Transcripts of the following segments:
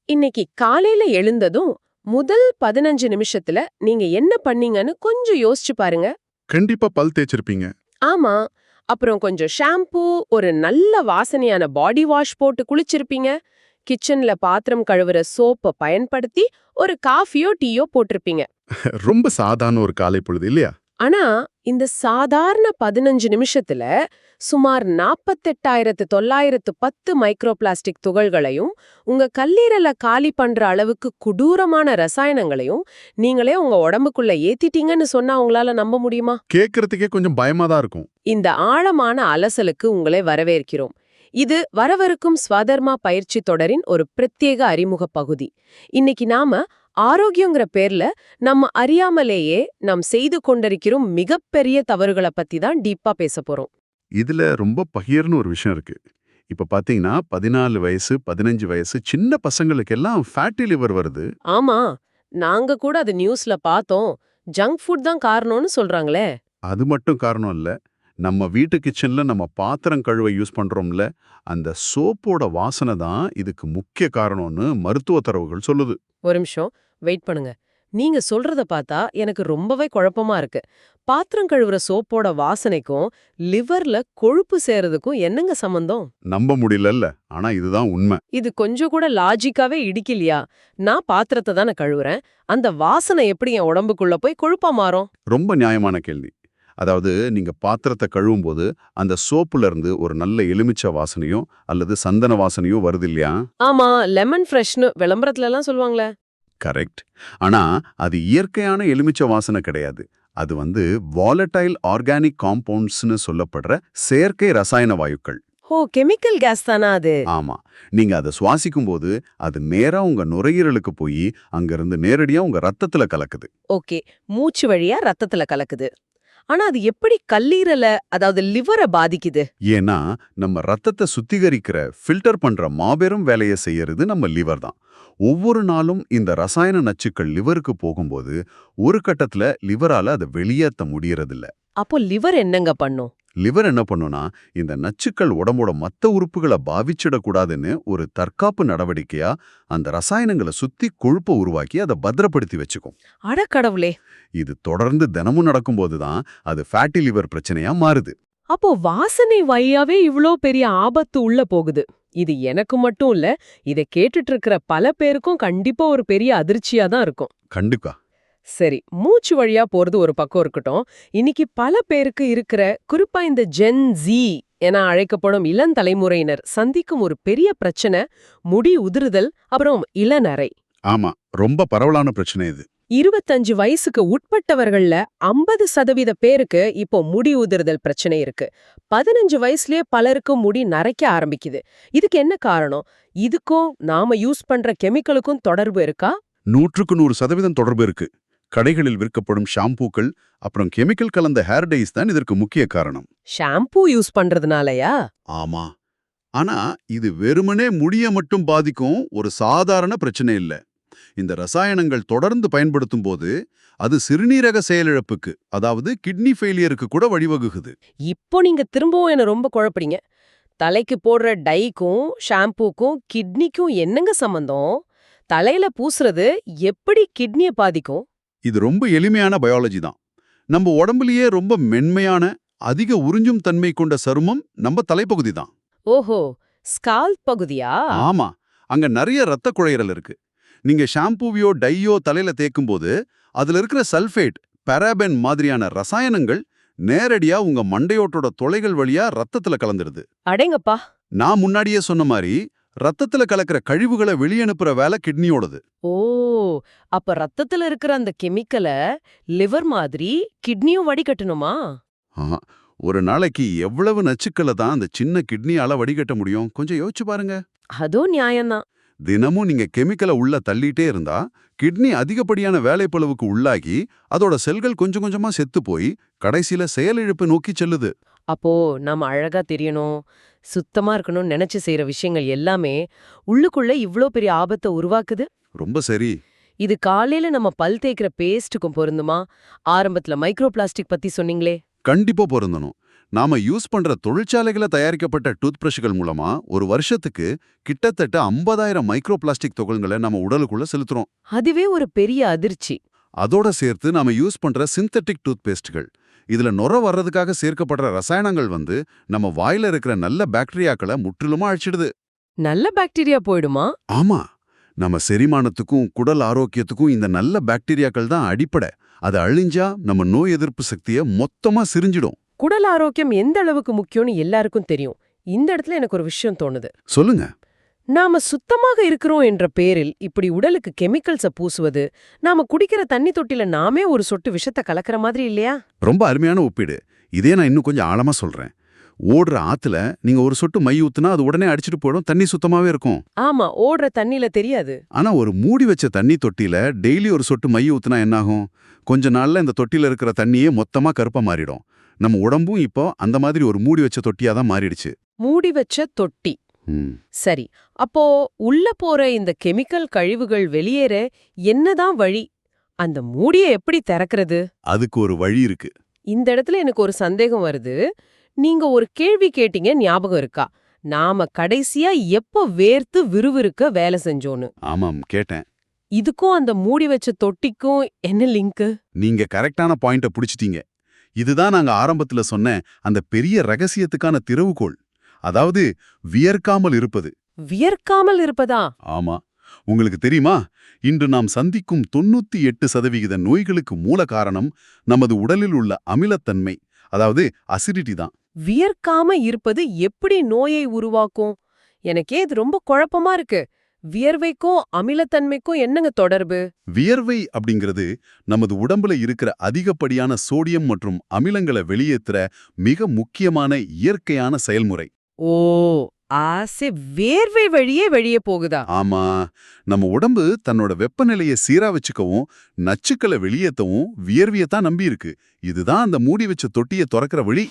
இன்னைக்கு காலையில எழுந்ததும் முதல் 15 நிமிஷத்துல நீங்க என்ன பண்ணீங்கன்னு கொஞ்சம் யோசிச்சு பாருங்க. கண்டிப்பா பல் தேய்ச்சிருப்பீங்க. ஆமா. அப்புறம் கொஞ்சம் ஷாம்பூ, ஒரு நல்ல வாசனையான பாடி வாஷ் போட்டு குளிச்சிருப்பீங்க. கிச்சன்ல பாத்திரம் கழுவுற சோப்ப பயன்படுத்தி ஒரு காஃபியோ டீயோ போட்டிருப்பீங்க. ரொம்ப சாதாரண ஒரு காலை பொழுது இல்லையா? ஆனா இந்த சாதாரண 15 நிமிஷத்துல சுமார் 48,910 மைக்ரோ பிளாஸ்டிக் துகள்களையும் உங்க கல்லீரல காலி பண்ற அளவுக்கு கொடூரமான ரசாயனங்களையும் நீங்களே உங்க உடம்புக்குள்ள ஏத்திட்டீங்கன்னு சொன்னா உங்களால நம்ப முடியுமா? கேட்கறதுக்கே கொஞ்சம் பயமா தான் இருக்கும். இந்த ஆழமான அலசலுக்கு உங்களை வரவேற்கிறோம். இது வரவிருக்கும் ஸ்வதர்மா பயிற்சி தொடரின் ஒரு பிரத்யேக அறிமுக பகுதி. இன்னைக்கு நாம ஆரோக்கியங்கிற பேர்ல நம்ம அறியாமலேயே நாம் செய்து கொண்டிருக்கிறோம் மிகப்பெரிய தவறுகளை பத்தி தான் டீப்பா பேச போறோம். இதுல ரொம்ப பகிர்னு ஒரு விஷயம் இருக்கு. இப்ப பாத்தீங்கன்னா 14 வயசு 15 வயசு சின்ன பசங்களுக்கெல்லாம் ஃபேட்டி லிவர் வருது. ஆமா, நாங்க கூட அது நியூஸ்ல பார்த்தோம். ஜங்க் ஃபுட் தான் காரணம்னு சொல்றாங்களே. அது மட்டும் காரணம் இல்ல. நம்ம வீட்டு கிச்சன்ல நம்ம பாத்திரம் கழுவ யூஸ் பண்றோம்ல, அந்த சோப்போட வாசனை தான் இதுக்கு முக்கிய காரணம்னு மருத்துவ தரவுகள் சொல்லுது. ஒரு நிமிஷம் வெயிட் பண்ணுங்க. நீங்க சொல்றத பார்த்தா எனக்கு ரொம்பவே குழப்பமா இருக்கு. பாத்திரம் கழுவுற சோப்போட வாசனைக்கும் லிவர்ல கொழுப்பு சேரதுக்கும் என்னங்க சம்பந்தம்? நம்ப முடியலல்ல, ஆனா இதுதான் உண்மை. இது கொஞ்சம் கூட லாஜிக்காவே இடிக்கலையா? நான் பாத்திரத்தை தானே கழுவுறேன். அந்த வாசனை எப்படி என் உடம்புக்குள்ள போய் கொழுப்பா மாறும்? ரொம்ப நியாயமான கேள்வி. அதாவது நீங்க பாத்திரத்தை கழுவும்போது அந்த சோப்புல இருந்து ஒரு நல்ல எலுமிச்சை வாசனையோ அல்லது சந்தன வாசனையோ வருது இல்லையா? ஆமா, லெமன் ஃப்ரெஷ்னு விளம்பரத்துல எல்லாம் சொல்லுவாங்களே. கரெக்ட். ஆனா அது இயற்கையான எலுமிச்சை வாசனை கிடையாது. அது வாலடைல் ஆர்கானிக் காம்பவுண்ட்ஸ்னு சொல்லப்படுற செயற்கை ரசாயன வாயுக்கள். ஓ, கெமிக்கல் கேஸ் தானா அது? ஆமா. நீங்க அதை சுவாசிக்கும் போது அது நேரா உங்க நுரையீரலுக்கு போய் அங்கிருந்து நேரடியா உங்க ரத்தத்துல கலக்குது. ஓகே, மூச்சு வழியா ரத்தத்துல கலக்குது. ஆனா அது எப்படி கல்லீரல, அதாவது லிவரை பாதிக்குது? ஏன்னா நம்ம ரத்தத்தை சுத்திகரிக்கிற ஃபில்டர் பண்ற மாபெரும் வேலையை செய்யறது நம்ம லிவர் தான். ஒவ்வொரு நாளும் இந்த ரசாயன நச்சுக்கள் லிவருக்கு போகும்போது ஒரு கட்டத்துல லிவரால அதை வெளியேற்ற முடியறதில்ல. அப்போ லிவர் என்னங்க பண்ணும்? லிவர் என்ன பண்ணுனா, இந்த நச்சுக்கள் உடம்போட மத்த உறுப்புகளை பாவிச்சிடக்கூடாதுன்னு ஒரு தற்காப்பு நடவடிக்கையா அந்த ரசாயனங்களை சுத்தி கொழுப்பை உருவாக்கி அதை பத்திரப்படுத்தி வச்சுக்கும். அட கடவுளே! இது தொடர்ந்து தினமும் நடக்கும்போது தான் அது ஃபேட்டி லிவர் பிரச்சனையா மாறுது. அப்போ வாசனை வழியாவே இவ்ளோ பெரிய ஆபத்து உள்ள போகுது. இது எனக்கு மட்டும் இல்ல, இதை கேட்டுட்டு இருக்கிற பல பேருக்கும் கண்டிப்பா ஒரு பெரிய அதிர்ச்சியா தான் இருக்கும். கண்டிப்பா. சரி, மூச்சு வழியா போறது ஒரு பக்கம் இருக்கட்டும். இன்னைக்கு பல பேருக்கு இருக்கிற, குறிப்பா இந்த ஜென் ஜி என அழைக்கப்படும் இளந்தலைமுறையினர் சந்திக்கும் ஒரு பெரிய பிரச்சனை முடி உதிருதல், அப்புறம் இளநரை. ஆமா, ரொம்ப பரவலான பிரச்சனை இது. 25 வயசுக்கு உட்பட்டவர்கள்ல 50% பேருக்கு இப்போ முடி உதிர்தல் பிரச்சனை இருக்கு. 15 வயசுலயே பலருக்கு முடி நரைக்க ஆரம்பிக்குது. இதுக்கு என்ன காரணம்? இதுக்கும் நாம யூஸ் பண்ற கெமிக்கலுக்கும் தொடர்பு இருக்கா? 100% தொடர்பு இருக்கு. கடைகளில் விற்கப்படும் ஷாம்பூக்கள் அப்புறம் கெமிக்கல் கலந்த ஹேர் டைஸ் தான் இதற்கு முக்கிய காரணம். ஷாம்பூ யூஸ் பண்றதுனாலயா? ஆமா. ஆனா இது வெறுமனே முடிய மட்டும் பாதிக்கும் ஒரு சாதாரண பிரச்சனை இல்ல. இந்த ரசாயனங்கள் தொடர்ந்து பயன்படுத்தும் போது அது சிறுநீரக செயலிழப்புக்கு, அதாவது கிட்னி ஃபெயிலியருக்கு கூட வழிவகுக்குது. இப்போ நீங்க திரும்பவும் என்ன ரொம்ப குழப்பறீங்க. தலைக்கு போடுற டைக்கும் ஷாம்பூக்கும் கிட்னிக்கும் என்னங்க சம்பந்தம்? தலையில பூசுறது எப்படி கிட்னியை பாதிக்கும்? இது ரொம்ப எளிமையான பயாலஜி தான். நம்ம உடம்புலயே ரொம்ப மென்மையான அதிக உறிஞ்சும் தன்மை கொண்ட சருமம் நம்ம தலைப்பகுதி தான். ஓஹோ, ஸ்கால்ப் பகுதியா? ஆமா, அங்க நிறைய ரத்த குழையறல் இருக்கு. நீங்க ஷாம்பூவியோ டையோ தலையில தேய்க்கும்போது அதுல இருக்கிற சல்ஃபேட், பாராபென் மாதிரியான ரசாயனங்கள் நேரடியா உங்க மண்டையோட்டோட துளைகள் வழியா ரத்தத்துல கலந்துருது. அடேங்கப்பா! நான் முன்னாடியே சொன்ன மாதிரி ரத்தத்துல கலக்கிற கழிவுகளை வெளியனுப்புற வேலை கிட்னியோடது. ஓ, அப்ப ரத்தத்துல இருக்கிற அந்த கெமிக்கலை லிவர் மாதிரி கிட்னியும் வடிகட்டணுமா? ஆ, ஒரு நாளைக்கு எவ்வளவு நச்சுக்களை தான் அந்த சின்ன கிட்னியால வடிகட்ட முடியும்? கொஞ்சம் யோசிச்சு பாருங்க. அதுவும் நியாயம்தான். தினமும் நீங்க கெமிக்கலை உள்ள தள்ளிட்டே இருந்தா கிட்னி அதிகப்படியான வேலைப்பளவுக்கு உள்ளாகி அதோட செல்கள் கொஞ்சம் கொஞ்சமா செத்து போய் கடைசியில செயலிழப்பு நோக்கி செல்லுது. அப்போ நாம அழகா தெரியணும், சுத்தமா இருக்கணும்னு நினைச்சு செய்யற விஷயங்கள் எல்லாமே உள்ளுக்குள்ள இவ்ளோ பெரிய ஆபத்தை உருவாக்குது. ரொம்ப சரி. இது காலையில நம்ம பல் தேய்க்கிற பேஸ்டுக்கும் பொருந்துமா? ஆரம்பத்துல மைக்ரோ பிளாஸ்டிக் பத்தி சொன்னீங்களே. கண்டிப்பா பொருந்தணும். நாம யூஸ் பண்ற தொழிற்சாலைகள தயாரிக்கப்பட்ட டூத் பிரஷ்கள் மூலமா ஒரு வருஷத்துக்கு கிட்டத்தட்ட 50,000 மைக்ரோ பிளாஸ்டிக் துகள்களை நம்ம உடலுக்குள்ள செலுத்துறோம். அதுவே ஒரு பெரிய அதிர்ச்சி. அதோட சேர்த்து நாம யூஸ் பண்ற சிந்தட்டிக் டூத் பேஸ்ட்கள், இதுல நுர வர்றதுக்காக சேர்க்கப்படுற ரசாயனங்கள் நம்ம வாயில இருக்கிற நல்ல பாக்டீரியாக்களை முற்றிலுமா அழிச்சிடுது. நல்ல பாக்டீரியா போயிடுமா? ஆமா, நம்ம செரிமானத்துக்கும் குடல் ஆரோக்கியத்துக்கும் இந்த நல்ல பாக்டீரியாக்கள் தான் அடிப்படை. அது அழிஞ்சா நம்ம நோய் எதிர்ப்பு சக்தியை மொத்தமா சிரிஞ்சிடும். குடல் ஆரோக்கியம் எந்த அளவுக்கு முக்கியம்னு எல்லாருக்கும் தெரியும். இந்த இடத்துல எனக்கு ஒரு விஷயம் தோணுது. சொல்லுங்க. நாம சுத்தமாக இருக்கிறோம் என்ற பேரில் இப்படி உடலுக்கு கெமிக்கல்ஸ பூசுவது, நாம குடிக்கிற தண்ணி தொட்டில நாமே ஒரு சொட்டு விஷத்தை கலக்கிற மாதிரி இல்லையா? ரொம்ப அருமையான ஒப்பீடு. இதே நான் இன்னும் கொஞ்சம் ஆழமா சொல்றேன். ஓடுற ஆத்துல நீங்க ஒரு சொட்டு மை ஊத்துனா அது உடனே அடிச்சிட்டு போயிடும், தண்ணி சுத்தமாவே இருக்கும். ஆமா, ஓடுற தண்ணில தெரியாது. ஆனா ஒரு மூடி வச்ச தண்ணி தொட்டில டெய்லி ஒரு சொட்டு மை ஊத்துனா என்னாகும்? கொஞ்ச நாள்ல இந்த தொட்டில இருக்கிற தண்ணியே மொத்தமா கருப்பா மாறிடும். நம்ம உடம்பும் இப்போ அந்த மாதிரி ஒரு மூடி வச்ச தொட்டியா தான் மாறிடுச்சு. மூடி வச்ச தொட்டி. சரி, அப்போ உள்ள போற இந்த கெமிக்கல் கழிவுகள் வெளியேற என்னதான் வழி? அந்த மூடிய எப்படி திறக்கிறது? அதுக்கு ஒரு வழி இருக்கு. இந்த இடத்துல எனக்கு ஒரு சந்தேகம் வருது. நீங்க ஒரு கேள்வி கேட்டீங்க, ஞாபகம் இருக்கா? நாம கடைசியா எப்போ வேர்த்து விறுவிறுக்க வேலை செஞ்சோன்னு. ஆமாம், கேட்டேன். இதுக்கும் அந்த மூடி வச்ச தொட்டிக்கும் என்ன லிங்க்? நீங்க கரெக்டான பாயிண்ட புடிச்சிட்டீங்க. இதுதான் நாங்க ஆரம்பத்துல சொன்ன அந்த பெரிய ரகசியத்துக்கான திறவுகோல். அதாவது வியர்க்காமல் இருப்பது. வியர்க்காமல் இருப்பதா? ஆமா, உங்களுக்கு தெரியுமா, இன்று நாம் சந்திக்கும் 98% நோய்களுக்கு மூல காரணம் நமது உடலில் உள்ள அமிலத்தன்மை, அதாவது அசிடிட்டி தான். வியர்க்காம இருப்பது எப்படி நோயை உருவாக்கும்? எனக்கே இது ரொம்ப குழப்பமா இருக்கு. வியர்வைக்கும் அமிலத்தன்மைக்கும் என்னங்க தொடர்பு? வியர்வை அப்படிங்கிறது நமது உடம்புல இருக்கிற அதிகப்படியான சோடியம் மற்றும் அமிலங்களை வெளியேற்றுற மிக முக்கியமான இயற்கையான செயல்முறை. ஓ, ஆசை வேர்வை வழியே வெளியே போகுதா? ஆமா, நம்ம உடம்பு தன்னோட வெப்பநிலையை சீரா வச்சுக்கவும் நச்சுக்களை வெளியேற்றவும் வியர்வையத்தான் நம்பி இருக்கு. இதுதான் அந்த மூடி வச்ச தொட்டியை திறக்கிற வழி.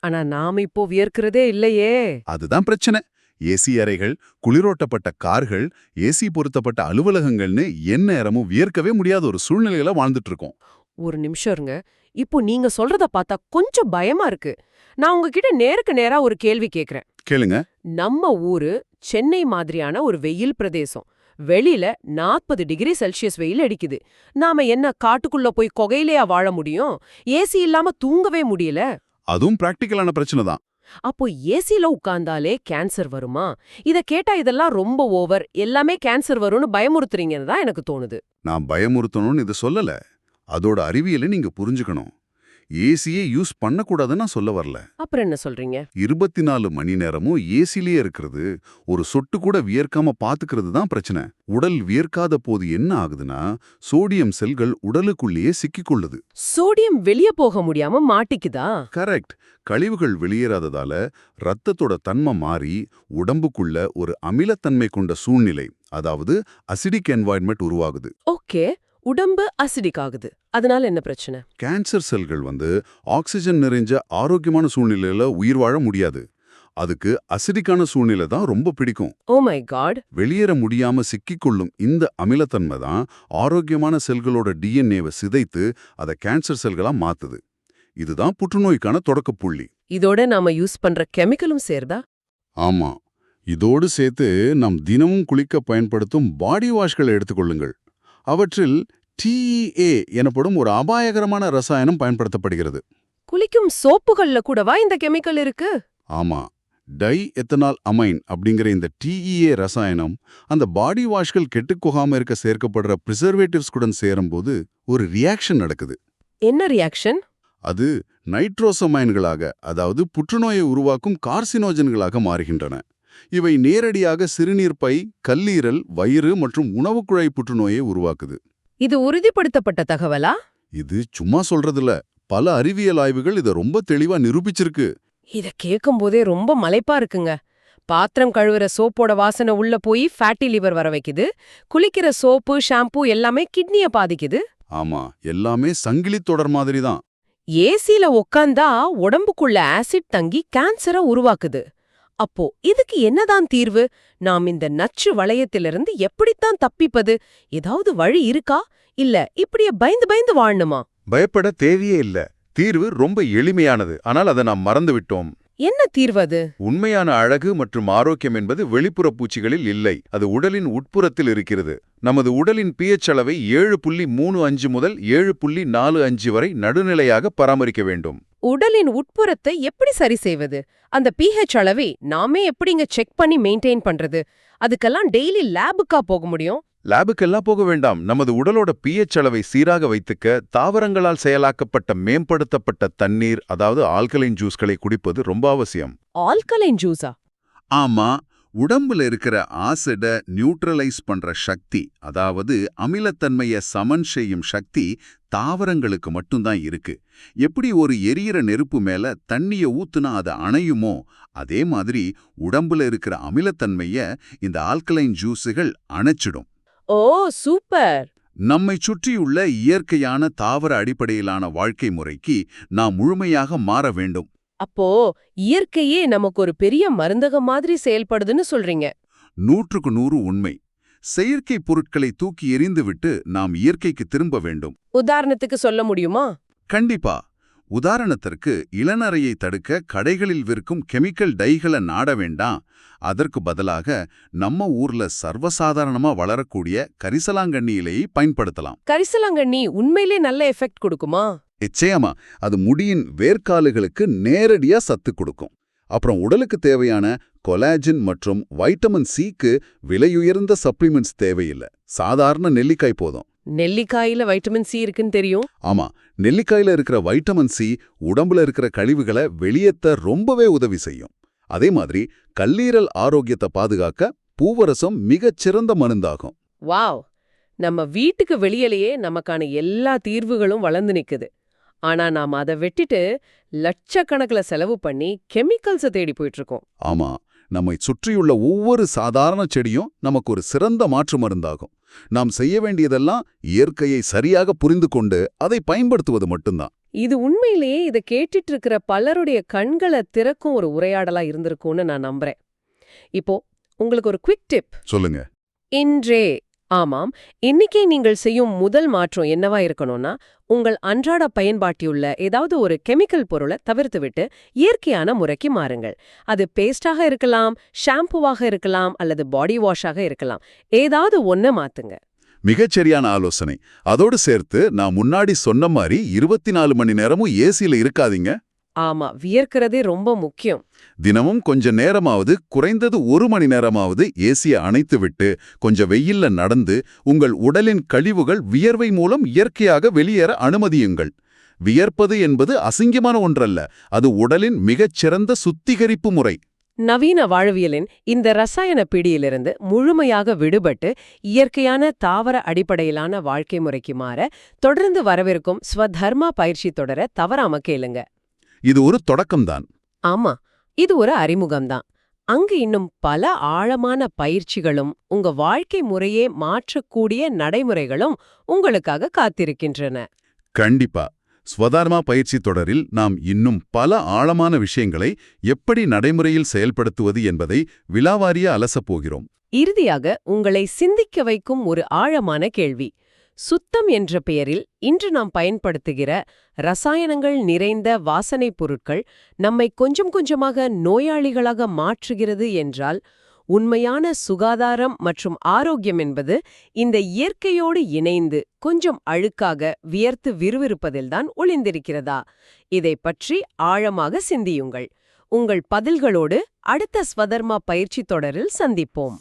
ஆனா நாம இப்போ வியர்க்கிறதே இல்லையே. அதுதான் பிரச்சனை. ஏசி அறைகள், குளிரோட்டப்பட்ட கார்கள், ஏசி பொருத்தப்பட்ட அலுவலகங்கள்னு எந்நேரமும் வியர்க்கவே முடியாத ஒரு சூழ்நிலையில வாழ்ந்துட்டு இருக்கோம். ஒரு நிமிஷம் இருங்க. இப்போ நீங்க சொல்றத பார்த்தா கொஞ்சம் பயமா இருக்கு. நான் உங்ககிட்ட நேருக்கு நேரா ஒரு கேள்வி கேக்குறேன். கேளுங்க. நம்ம ஊரு சென்னை மாதிரியான ஒரு வெயில் பிரதேசம். வெளியில 40 டிகிரி செல்சியஸ் வெயில் அடிக்குது. நாம என்ன காட்டுக்குள்ள போய் கொகையிலையா வாழ முடியும்? ஏசி இல்லாம தூங்கவே முடியல. அதுவும் பிராக்டிக்கலான பிரச்சனை தான். அப்போ ஏசில உட்கார்ந்தாலே கேன்சர் வருமா? இத கேட்டா இதெல்லாம் ரொம்ப ஓவர், எல்லாமே கேன்சர் வரும்னு பயமுறுத்துறீங்கன்னு தான் எனக்கு தோணுது. நான் பயமுறுத்தணும்னு இது சொல்லல. அதோட அறிவியலை நீங்க புரிஞ்சுக்கணும். ஏசியே யூஸ் பண்ணக்கூடாதுன்னு நான் சொல்ல வரல. அப்புறம் என்ன சொல்றீங்க? 24 மணி நேரமும் ஏசிலேயே இருக்கிறது, ஒரு சொட்டு கூட வியர்க்காம பாத்துக்கிறது தான் பிரச்சனை. உடல் வியர்க்காத போது என்ன ஆகுதுன்னா, சோடியம் செல்கள் உடலுக்குள்ளேயே சிக்கிக்கொள்ளுது. சோடியம் வெளிய போக முடியாம மாட்டிக்குதா? கரெக்ட். கழிவுகள் வெளியேறாததால ரத்தத்தோட தன்மை மாறி உடம்புக்குள்ள ஒரு அமிலத்தன்மை கொண்ட சூழ்நிலை, அதாவது அசிடிக் என்வாயன்மெண்ட் உருவாகுது. ஓகே, உடம்பு அசிடிக் ஆகுது. அதனால என்ன பிரச்சனை? கேன்சர் செல்கள் ஆக்சிஜன் நிறைஞ்ச ஆரோக்கியமான சூழ்நிலையில உயிர் வாழ முடியாது. அதுக்கு அசிடிக்கான சூழ்நிலை தான் ரொம்ப பிடிக்கும். Oh my god. வெளியேற முடியாம சிக்கிக்கொள்ளும் இந்த அமிலத்தன்மை தான் ஆரோக்கியமான செல்களோட டிஎன்ஏவை சிதைத்து அதை கேன்சர் செல்களா மாத்துது. இதுதான் புற்றுநோய்க்கான தொடக்க புள்ளி. இதோட நாம யூஸ் பண்ற கெமிக்கலும் சேர்தா? ஆமா, இதோடு சேர்த்து நாம் தினமும் குளிக்க பயன்படுத்தும் பாடி வாஷ்களை எடுத்துக்கொள்ளுங்கள். அவற்றில் TEA எனப்படும் ஒரு அபாயகரமான ரசாயனம் பயன்படுத்தப்படுகிறது. குளிக்கும் சோப்புகள்ல கூடவா இந்த கெமிக்கல் இருக்கு? ஆமா, டை எத்தனால் அமைன் அப்படிங்கிற இந்த TEA ரசாயனம் அந்த பாடி வாஷ்கள் கெட்டுக்கோகாம இருக்க சேர்க்கப்படுற பிரிசர்வேட்டிவ்ஸ்குடன் சேரும்போது ஒரு ரியாக்ஷன் நடக்குது. என்ன ரியாக்ஷன்? அது நைட்ரோசமைன்களாக, அதாவது புற்றுநோயை உருவாக்கும் கார்சினோஜன்களாக மாறுகின்றன. இவை நேரடியாக சிறுநீர் பை, கல்லீரல், வயிறு மற்றும் உணவுக்குழாய் புற்றுநோயை உருவாக்குது. இது உறுதிப்படுத்தப்பட்ட தகவலா? இது சும்மா சொல்றதில்ல. பல அறிவியல் ஆய்வுகள் இதை ரொம்ப தெளிவா நிரூபிச்சிருக்கு. இத கேட்கும் போதே ரொம்ப மலைப்பா இருக்குங்க. பாத்திரம் கழுவுற சோப்போட வாசனை உள்ள போய் ஃபேட்டி லிவர் வர வைக்குது. குளிக்கிற சோப்பு, ஷாம்பு எல்லாமே கிட்னிய பாதிக்குது. ஆமா, எல்லாமே சங்கிலி தொடர் மாதிரி தான். ஏசில உக்காந்தா உடம்புக்குள்ள ஆசிட் தங்கி கேன்சரை உருவாக்குது. அப்போ இதுக்கு என்னதான் தீர்வு? நாம் இந்த நச்சு வளையத்திலிருந்து எப்படித்தான் தப்பிப்பது? ஏதாவது வழி இருக்கா? இல்ல இப்படியே பயந்து பயந்து வாழணுமா? பயப்பட தேவையே இல்ல. தீர்வு ரொம்ப எளிமையானது, ஆனால் அதை நாம் மறந்துவிட்டோம். என்ன தீர்வது? உண்மையான அழகு மற்றும் ஆரோக்கியம் என்பது வெளிப்புற பூச்சிகளில் இல்லை, அது உடலின் உட்புறத்தில் இருக்கிறது. நமது உடலின் pH அளவை 7.35 முதல் 7.45 வரை நடுநிலையாக பராமரிக்க வேண்டும். உடலின் உட்புறத்தை எப்படி சரி செய்வது? அந்த pH அளவை நாமே எப்படிங்க செக் பண்ணி மெயின்டைன் பண்றது? அதுக்கெல்லாம் டெய்லி லேபுக்கா போக முடியும்? லேபுக்கெல்லாம் போக வேண்டாம். நமது உடலோட pH அளவை சீராக வைத்துக்க தாவரங்களால் செயலாக்கப்பட்ட மேம்படுத்தப்பட்ட தண்ணீர், அதாவது ஆல்கலைன் ஜூஸ்களை குடிப்பது ரொம்ப அவசியம். ஆல்கலைன் ஜூஸா? ஆமா, உடம்புல இருக்கிற ஆசிட நியூட்ரலைஸ் பண்ற சக்தி, அதாவது அமிலத்தன்மையை சமன் செய்யும் சக்தி தாவரங்களுக்கு மட்டும்தான் இருக்கு. எப்படி ஒரு எரியிற நெருப்பு மேல தண்ணிய ஊத்துனா அது அணையுமோ, அதே மாதிரி உடம்புல இருக்கிற அமிலத்தன்மைய இந்த ஆல்கலைன் ஜூஸுகள் அணைச்சிடும். ஓ சூப்பர்! நம்மை சுற்றியுள்ள இயற்கையான தாவர அடிப்படையிலான வாழ்க்கை முறைக்கு நாம் முழுமையாக மாற வேண்டும். அப்போ இயற்கையே நமக்கு ஒரு பெரிய மருந்தகம் மாதிரி செயல்படுதுன்னு சொல்றீங்க. 100க்கு 100 உண்மை. செயற்கை பொருட்களை தூக்கி எறிந்துவிட்டு நாம் இயற்கைக்கு திரும்ப வேண்டும். உதாரணத்துக்கு சொல்ல முடியுமா? கண்டிப்பா. உதாரணத்திற்கு இளநரையை தடுக்க கடைகளில் விற்கும் கெமிக்கல் டைகளை நாட வேண்டாம். அதற்கு பதிலாக நம்ம ஊர்ல சர்வசாதாரணமா வளரக்கூடிய கரிசலாங்கண்ணி இலையை பயன்படுத்தலாம். கரிசலாங்கண்ணி உண்மையிலே நல்ல எஃபெக்ட் கொடுக்குமா? நிச்சயமா, அது முடியின் வேர்க்காலுகளுக்கு நேரடியா சத்து கொடுக்கும். அப்புறம் உடலுக்கு தேவையான கொலாஜன் மற்றும் வைட்டமின் சிக்கு விலையுயர்ந்த சப்ளிமெண்ட்ஸ் தேவையில்லை. சாதாரண நெல்லிக்காய் போதும். நெல்லிக்காயில வைட்டமின் சி இருக்குன்னு தெரியும். ஆமா, நெல்லிக்காயில இருக்கிற வைட்டமின் சி உடம்புல இருக்கிற கழிவுகளை வெளியேற்ற ரொம்பவே உதவி செய்யும். அதே மாதிரி கல்லீரல் ஆரோக்கியத்தை பாதுகாக்க பூவரசம் மிகச் சிறந்த மருந்தாகும். வாவ்! நம்ம வீட்டுக்கு வெளியிலேயே நமக்கான எல்லா தீர்வுகளும் வளர்ந்து நிக்குது. ஆனா நாம அதை வெட்டிட்டு லட்சக்கணக்கில் செலவு பண்ணி கெமிக்கல்ஸை தேடி போயிட்டு இருக்கோம். ஆமா, நம்மை சுற்றியுள்ள ஒவ்வொரு சாதாரண செடியும் நமக்கு ஒரு சிறந்த மாற்று மருந்தாகும். நாம் செய்ய வேண்டியதெல்லாம் இயற்கையை சரியாக புரிந்து கொண்டு அதை பயன்படுத்துவது மட்டும்தான். இது உண்மையிலேயே இதை கேட்டுட்டு இருக்கிற பலருடைய கண்களை திறக்கும் ஒரு உரையாடலா இருந்திருக்கும்னு நான் நம்புறேன். இப்போ உங்களுக்கு ஒரு குவிக் டிப் சொல்லுங்க. இன்றே ஆமாம், இன்னைக்கே நீங்கள் செய்யும் முதல் மாற்றம் என்னவா இருக்கணும்னா, உங்கள் அன்றாட பயன்பாட்டியுள்ள ஏதாவது ஒரு கெமிக்கல் பொருளை தவிர்த்துவிட்டு இயற்கையான முறைக்கு மாறுங்கள். அது பேஸ்டாக இருக்கலாம், ஷாம்புவாக இருக்கலாம், அல்லது பாடி வாஷாக இருக்கலாம். ஏதாவது ஒன்ன மாத்துங்க. மிகச்சரியான ஆலோசனை. அதோடு சேர்த்து நான் முன்னாடி சொன்ன மாதிரி 24 மணி நேரமும் ஏசியில இருக்காதீங்க. ஆமா, வியர்க்கிறதே ரொம்ப முக்கியம். தினமும் கொஞ்ச நேரமாவது, குறைந்தது 1 மணி நேரமாவது ஏசியை அணைத்துவிட்டு கொஞ்சம் வெயில்ல நடந்து உங்கள் உடலின் கழிவுகள் வியர்வை மூலம் இயற்கையாக வெளியேற அனுமதியுங்கள். வியர்ப்பது என்பது அசிங்கமான ஒன்றல்ல, அது உடலின் மிகச்சிறந்த சுத்திகரிப்பு முறை. நவீன வாழ்வியலின் இந்த ரசாயன பிடியிலிருந்து முழுமையாக விடுபட்டு இயற்கையான தாவர அடிப்படையிலான வாழ்க்கை முறைக்கு மாற தொடர்ந்து வரவிருக்கும் ஸ்வதர்மா பயிற்சி தொடர தவறாம கேளுங்க. இது ஒரு தொடக்கம்தான். ஆமா, இது ஒரு அறிமுகம்தான். அங்கு இன்னும் பல ஆழமான பயிற்சிகளும் உங்க வாழ்க்கை முறையே மாற்றக்கூடிய நடைமுறைகளும் உங்களுக்காக காத்திருக்கின்றன. கண்டிப்பா. ஸ்வதர்மா பயிற்சி தொடரில் நாம் இன்னும் பல ஆழமான விஷயங்களை எப்படி நடைமுறையில் செயல்படுத்துவது என்பதை விலாவாரிய அலசப் போகிறோம். இறுதியாக உங்களை சிந்திக்க வைக்கும் ஒரு ஆழமான கேள்வி. சுத்தம் என்ற பெயரில் இன்று நாம் பயன்படுத்துகிற ரசாயனங்கள் நிறைந்த வாசனைப் பொருட்கள் நம்மை கொஞ்சம் கொஞ்சமாக நோயாளிகளாக மாற்றுகிறது என்றால், உண்மையான சுகாதாரம் மற்றும் ஆரோக்கியம் என்பது இந்த இயற்கையோடு இணைந்து கொஞ்சம் அழுக்காக வியர்த்து விறுவிறுப்பதில்தான் ஒளிந்திருக்கிறதா? இதை பற்றி ஆழமாக சிந்தியுங்கள். உங்கள் பதில்களோடு அடுத்த ஸ்வதர்மா பயிற்சி தொடரில் சந்திப்போம்.